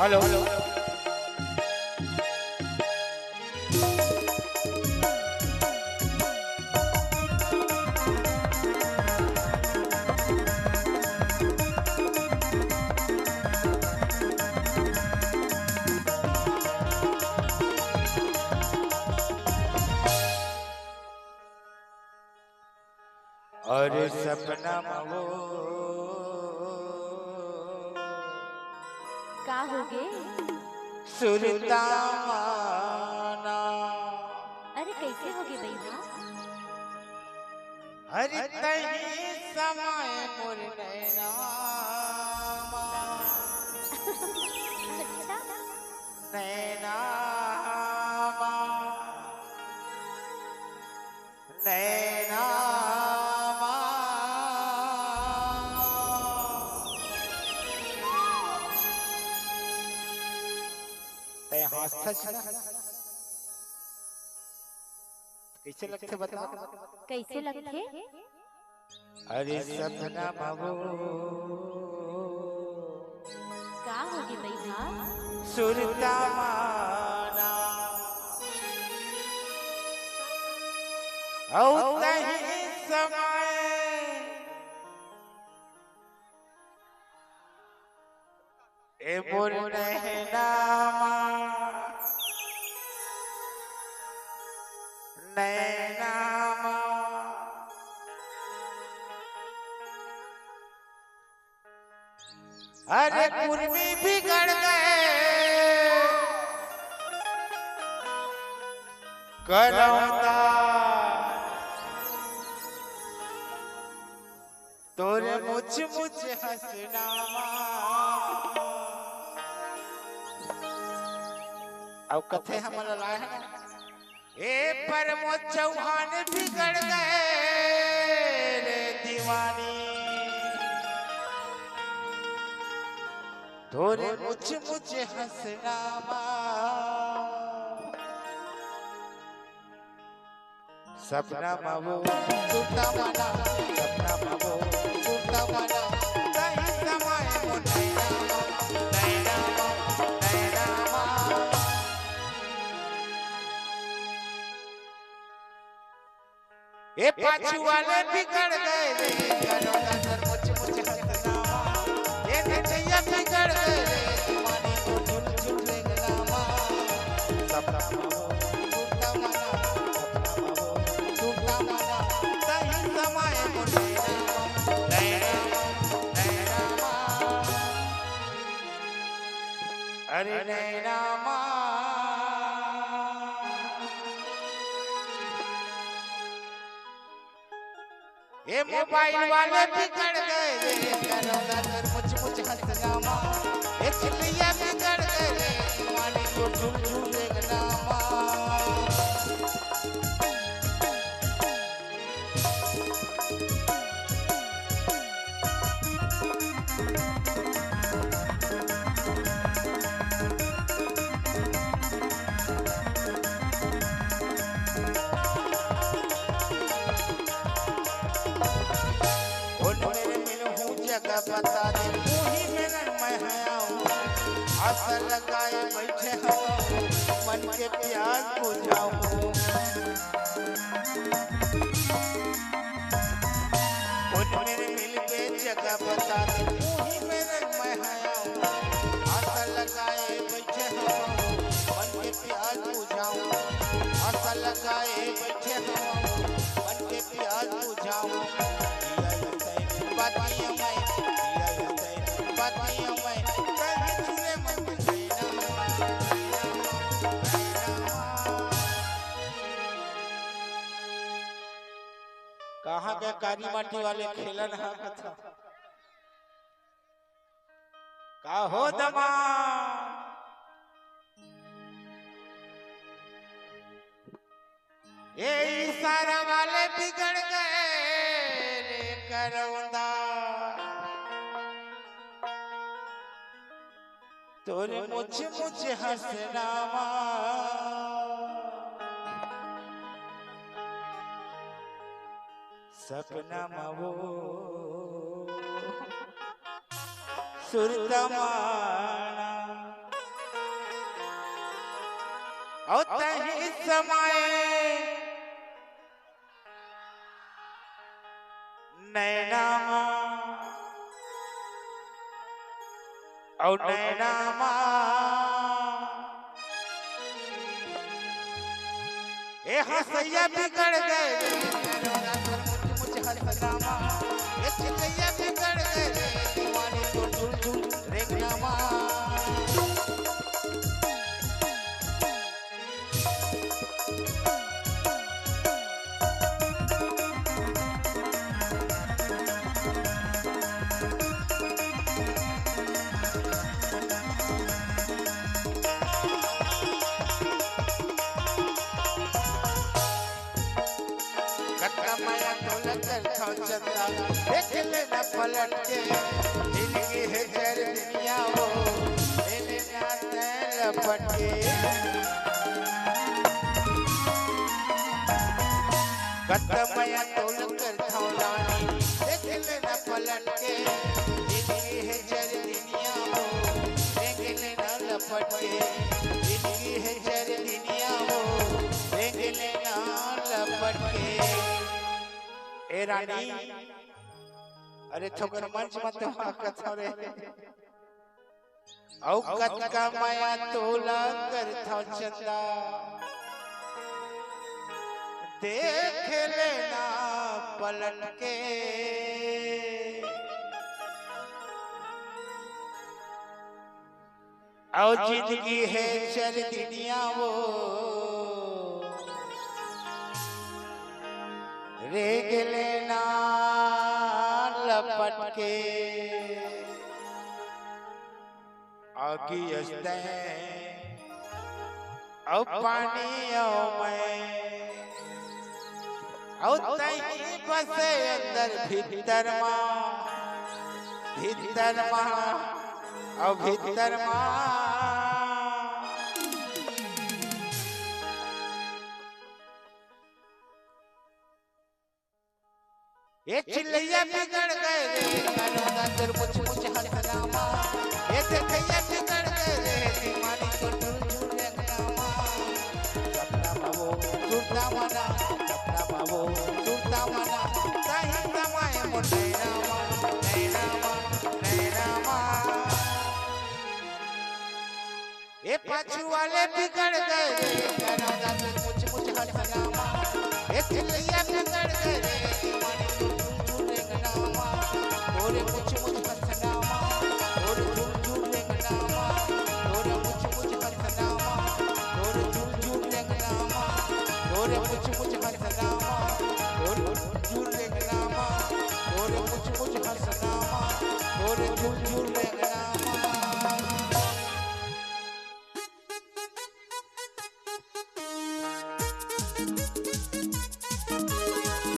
Hello और सपना वो का हो गे? सुरता माना अरे कैसे हो गे भैया? हर तही समय मोर नैना अच्छा। नैना नैना ते हंसता छना कैसे लगते बताओ? कैसे लगथे? अरे सपना बाबू का हो गे भैया? सुरता माना औ तही समय ए मोर नैना नैना अरे कुर्मी बिगड़ गए करौंदा तोरे मुझ मुझ हंसना अब कथे हमारा लाए हैं ए प्रमोद चौहान बिगड़ गए रे दीवानी तोरे मुझ मुझ हंसना सपना मावो टूटा माना सपना मावो टूटा माना कहीं समय मुनैना नैना नैना ए पाछू वाले बिगड़ गए रे करौंदा सर मुझ मुझ हंसना ए नैया बिगड़ गए रे दीवानी को झुल झुल रे गलामा सपना मावो टूटा माना सपना मावो कहीं समय मुनैना नैना नैना अरे नैना ये मोबाइल वाले बिगड़ गए रे करौंदा सर मुझ मुझ हंसना ये चिल्लिया बिगड़ गए रे दीवानी को झूल झूल रे गलामा जगह बता दे वही मेरा मैं आऊं आशा लगाए बैठे हम मन के प्यास बुझाऊं मेरे मिल के जगह बता दे वही मेरा मैं आऊं आशा लगाए बैठे हम मन के प्यास बुझाऊं आशा लगाए बैठे हम मन के प्यास बुझाऊं बातियां मैं बातियां मैं कहीं सुने मन कहाँ के कारी माटी वाले खेलन हा कथा का हो दमा ये इशारा वाले बिगड़ गए रे करौंदा तोरे मुझ मुझ हंसना सपना मावो सुरता माना और तही समाए नैनामा और नैनामा ए हसैया बिगड़ गए मुझ हसनामा ए चिलैया बिगड़ गए दीवानी तो झूल झूल रेंगनामा माया ढोलक खाओ चंदा देख लेना पलट के जिंदगी है जर दुनिया वो ले लेना लपट के माया ढोलक खाओ रानी देख लेना पलट के जिंदगी है जर दुनिया वो देख लेना लपट के जिंदगी है जर दुनिया वो देख लेना लपट के ए रानी अरे छोकर मंच मत कथा रे औ कत का माया तोला कर था चंदा देख लेना पलट के औ जिंदगी है चल दुनिया वो रेग लेना लपट के आगी अस्ते औ पानी औ मैं औ तई बसे अंदर भीतर मां औ भीतर मां ये चिल्लैया बिगड़ गए रे नरोदा तेर मुछ मुछ हसनामा ये देखैया बिगड़ गए रे दीवानी को झूल झूल रेंगनामा सपना बाबू सुरता मना सपना बाबू सुरता मना कहीं समाए मो नैनामा नैनामा नैनामा ये पाछू वाले बिगड़ गए रे नरोदा तेर मुछ मुछ हसनामा